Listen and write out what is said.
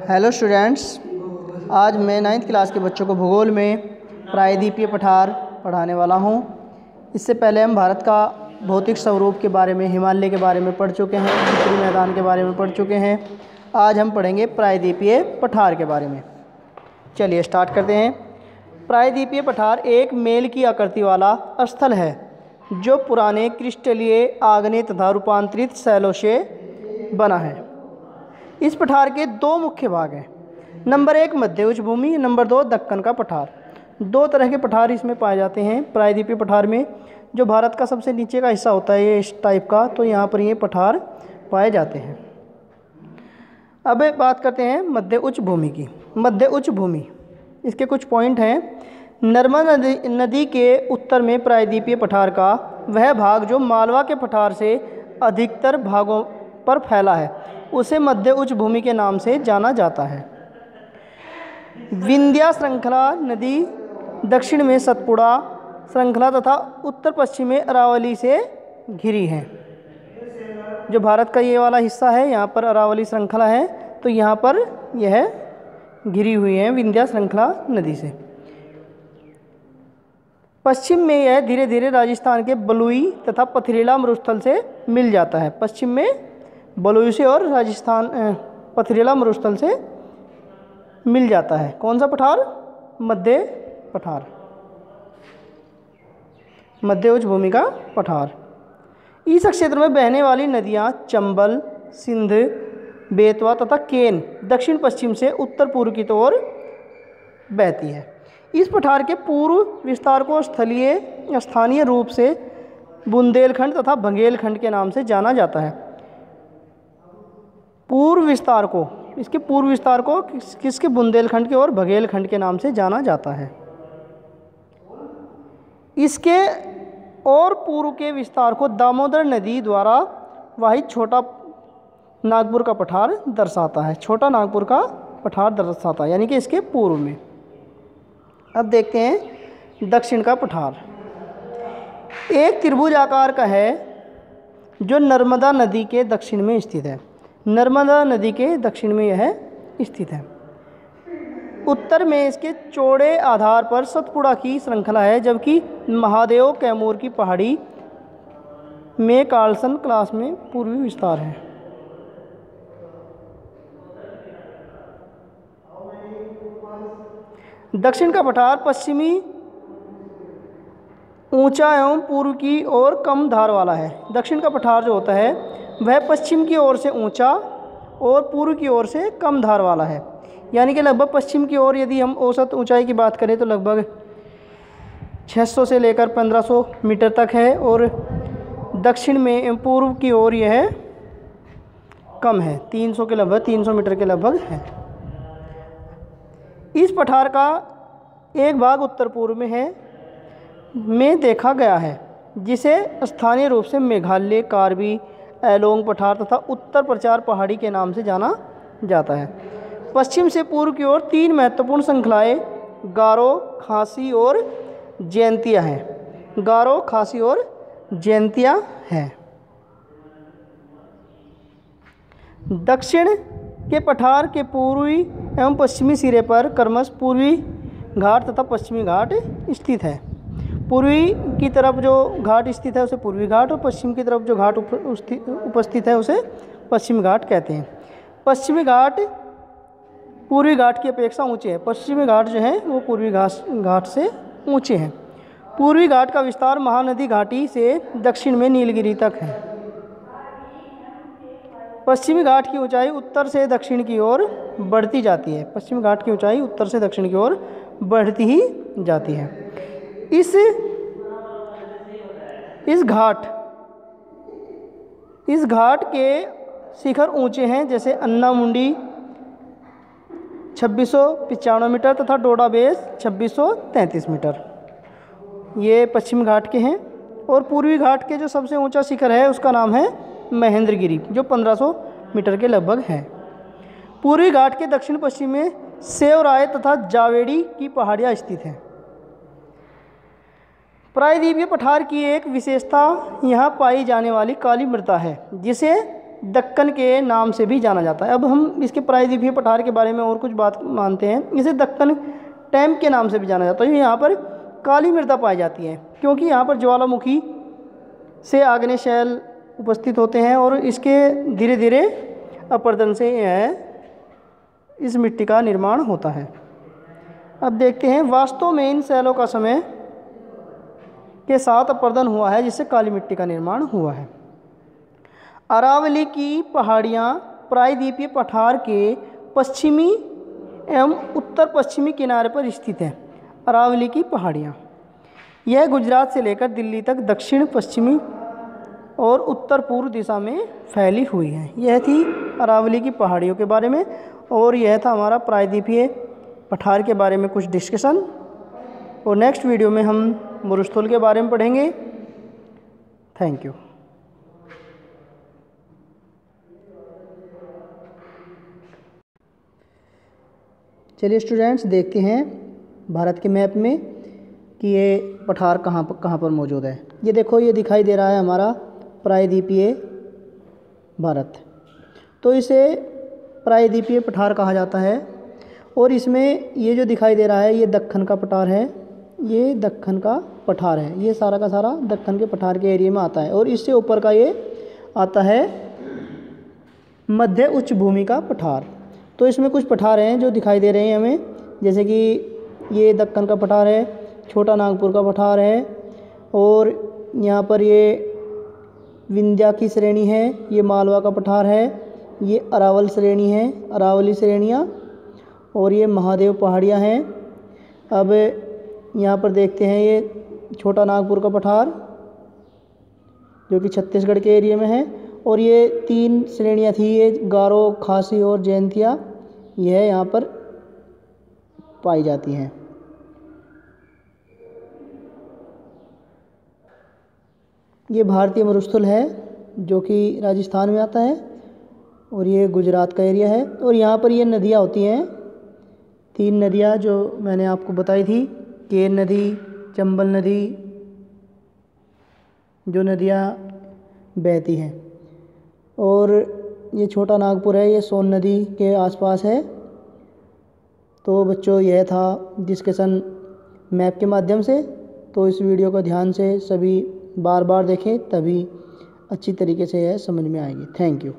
Hello students, आज मैं 9th class के बच्चों को भूगोल में प्रायद्वीपीय पठार पढ़ाने वाला हूं। इससे पहले हम भारत का भौतिक स्वरूप के बारे में, हिमालय के बारे में पढ़ चुके हैं, उत्तरी मैदान के बारे में पढ़ चुके हैं। आज हम पढ़ेंगे प्रायद्वीपीय पठार के बारे में। चलिए स्टार्ट करते हैं। प्रायद्वीपीय पठार एक मेल की आकृति वाला स्थल है जो पुराने क्रिस्टलीय, आग्नेय तथा रूपांतरित शैलों से बना है। इस पठार के दो मुख्य भाग हैं। नंबर 1 मध्य उच्च भूमि, नंबर 2 दक्कन का पठार। दो तरह के पठार इसमें पाए जाते हैं प्रायद्वीपीय पठार में। जो भारत का सबसे नीचे का हिस्सा होता है ये इस टाइप का, तो यहाँ पर ये पठार पाए जाते हैं। अब बात करते हैं मध्य उच्च भूमि की। मध्य उच्च भूमि, इसके कुछ पॉइंट हैं। नर्मदा नदी के उत्तर में प्रायद्वीपीय पठार का वह भाग जो मालवा के पठार से अधिकतर भागों पर फैला है उसे मध्य उच्च भूमि के नाम से जाना जाता है। विंध्या श्रृंखला नदी दक्षिण में सतपुड़ा श्रृंखला तथा उत्तर पश्चिम में अरावली से घिरी है। जो भारत का ये वाला हिस्सा है, यहाँ पर अरावली श्रृंखला है, तो यहाँ पर यह घिरी हुई है विंध्या श्रृंखला नदी से। पश्चिम में यह धीरे धीरे राजस्थान के बलुई तथा पथरीला मरुस्थल से मिल जाता है। पश्चिम में बलुई से और राजस्थान पथरीला मरुस्थल से मिल जाता है। कौन सा पठार? मध्य पठार, मध्य उच्च भूमि का पठार। इस क्षेत्र में बहने वाली नदियां चंबल, सिंध, बेतवा तथा केन दक्षिण पश्चिम से उत्तर पूर्व की ओर बहती है। इस पठार के पूर्व विस्तार को स्थानीय रूप से बुंदेलखंड तथा बघेलखंड के नाम से जाना जाता है। पूर्व विस्तार को, इसके पूर्व विस्तार को किसके बुंदेलखंड के और बघेलखंड के नाम से जाना जाता है। इसके और पूर्व के विस्तार को दामोदर नदी द्वारा वाहित छोटा नागपुर का पठार दर्शाता है। छोटा नागपुर का पठार दर्शाता है, यानी कि इसके पूर्व में। अब देखते हैं दक्षिण का पठार। एक त्रिभुज आकार का है जो नर्मदा नदी के दक्षिण में स्थित है। नर्मदा नदी के दक्षिण में यह स्थित है। उत्तर में इसके चौड़े आधार पर सतपुड़ा की श्रृंखला है, जबकि महादेव कैमूर की पहाड़ी में कार्लसन क्लास में पूर्वी विस्तार है। दक्षिण का पठार पश्चिमी ऊंचा एवं पूर्व की ओर कम धार वाला है। दक्षिण का पठार जो होता है वह पश्चिम की ओर से ऊंचा और पूर्व की ओर से कम धार वाला है। यानी कि लगभग पश्चिम की ओर यदि हम औसत ऊंचाई की बात करें तो लगभग 600 से लेकर 1500 मीटर तक है, और दक्षिण में पूर्व की ओर यह कम है, 300 के लगभग, 300 मीटर के लगभग है। इस पठार का एक भाग उत्तर पूर्व में देखा गया है, जिसे स्थानीय रूप से मेघालय, कार्बी एलोंग पठार तथा उत्तर प्रचार पहाड़ी के नाम से जाना जाता है। पश्चिम से पूर्व की ओर 3 महत्वपूर्ण श्रृंखलाएं गारो, खासी और जयंतिया हैं। गारो, खासी और जयंतिया हैं। दक्षिण के पठार के पूर्वी एवं पश्चिमी सिरे पर क्रमशः पूर्वी घाट तथा पश्चिमी घाट स्थित है। पूर्वी की तरफ जो घाट स्थित है उसे पूर्वी घाट, और पश्चिम की तरफ जो घाट उपस्थित है उसे पश्चिमी घाट कहते हैं। पश्चिमी घाट पूर्वी घाट की अपेक्षा ऊंचे हैं। पश्चिमी घाट जो है वो पूर्वी घाट से ऊंचे हैं। पूर्वी घाट का विस्तार महानदी घाटी से दक्षिण में नीलगिरी तक है। पश्चिमी घाट की ऊंचाई उत्तर से दक्षिण की ओर बढ़ती जाती है। पश्चिमी घाट की ऊंचाई उत्तर से दक्षिण की ओर बढ़ती ही जाती है। इस घाट के शिखर ऊंचे हैं, जैसे अन्ना मुंडी 2695 मीटर तथा डोडा बेस 2633 मीटर, ये पश्चिम घाट के हैं। और पूर्वी घाट के जो सबसे ऊंचा शिखर है उसका नाम है महेंद्रगिरी, जो 1500 मीटर के लगभग है। पूर्वी घाट के दक्षिण पश्चिम में सेवराय तथा जावेड़ी की पहाड़ियाँ स्थित हैं। प्रायद्वीपीय पठार की एक विशेषता यहाँ पाई जाने वाली काली मृदा है, जिसे दक्कन के नाम से भी जाना जाता है। अब हम इसके प्रायद्वीपीय पठार के बारे में और कुछ बात मानते हैं। इसे दक्कन टैंक के नाम से भी जाना जाता है। यहाँ पर काली मृदा पाई जाती है क्योंकि यहाँ पर ज्वालामुखी से आग्नेय शैल उपस्थित होते हैं और इसके धीरे धीरे अपरदन से यह इस मिट्टी का निर्माण होता है। अब देखते हैं वास्तव में इन शैलों का समय के साथ अपरदन हुआ है जिससे काली मिट्टी का निर्माण हुआ है। अरावली की पहाड़ियाँ प्रायद्वीपीय पठार के पश्चिमी एवं उत्तर पश्चिमी किनारे पर स्थित है। अरावली की पहाड़ियाँ यह गुजरात से लेकर दिल्ली तक दक्षिण पश्चिमी और उत्तर पूर्व दिशा में फैली हुई है। यह थी अरावली की पहाड़ियों के बारे में और यह था हमारा प्रायद्वीपीय पठार के बारे में कुछ डिस्कशन। और नेक्स्ट वीडियो में हम मरुस्थल के बारे में पढ़ेंगे। Thank you. चलिए स्टूडेंट्स, देखते हैं भारत के मैप में कि ये पठार कहाँ पर मौजूद है। ये देखो, ये दिखाई दे रहा है हमारा प्रायद्वीपीय भारत। तो इसे प्रायद्वीपीय पठार कहा जाता है। और इसमें ये जो दिखाई दे रहा है ये दक्कन का पठार है। ये दक्कन का पठार है। ये सारा का सारा दक्कन के पठार के एरिया में आता है। और इससे ऊपर का ये आता है मध्य उच्च भूमि का पठार। तो इसमें कुछ पठार हैं जो दिखाई दे रहे हैं हमें, जैसे कि ये दक्कन का पठार है, छोटा नागपुर का पठार है, और यहाँ पर ये विंध्या की श्रेणी है, ये मालवा का पठार है, ये अरावल श्रेणी है, अरावली श्रेणियाँ, और ये महादेव पहाड़ियाँ हैं। अब यहाँ पर देखते हैं ये छोटा नागपुर का पठार जो कि छत्तीसगढ़ के एरिया में है। और ये 3 श्रेणियाँ थी, ये गारो, खासी और जयंतिया, यह यहाँ पर पाई जाती हैं। ये भारतीय मरुस्थल है जो कि राजस्थान में आता है और ये गुजरात का एरिया है। और यहाँ पर ये नदियाँ होती हैं, 3 नदियाँ जो मैंने आपको बताई थी, केन नदी, चंबल नदी, जो नदियाँ बहती हैं। और ये छोटा नागपुर है, ये सोन नदी के आसपास है। तो बच्चों, यह था डिस्कशन मैप के माध्यम से। तो इस वीडियो को ध्यान से सभी बार बार देखें, तभी अच्छी तरीके से यह समझ में आएगी। Thank you.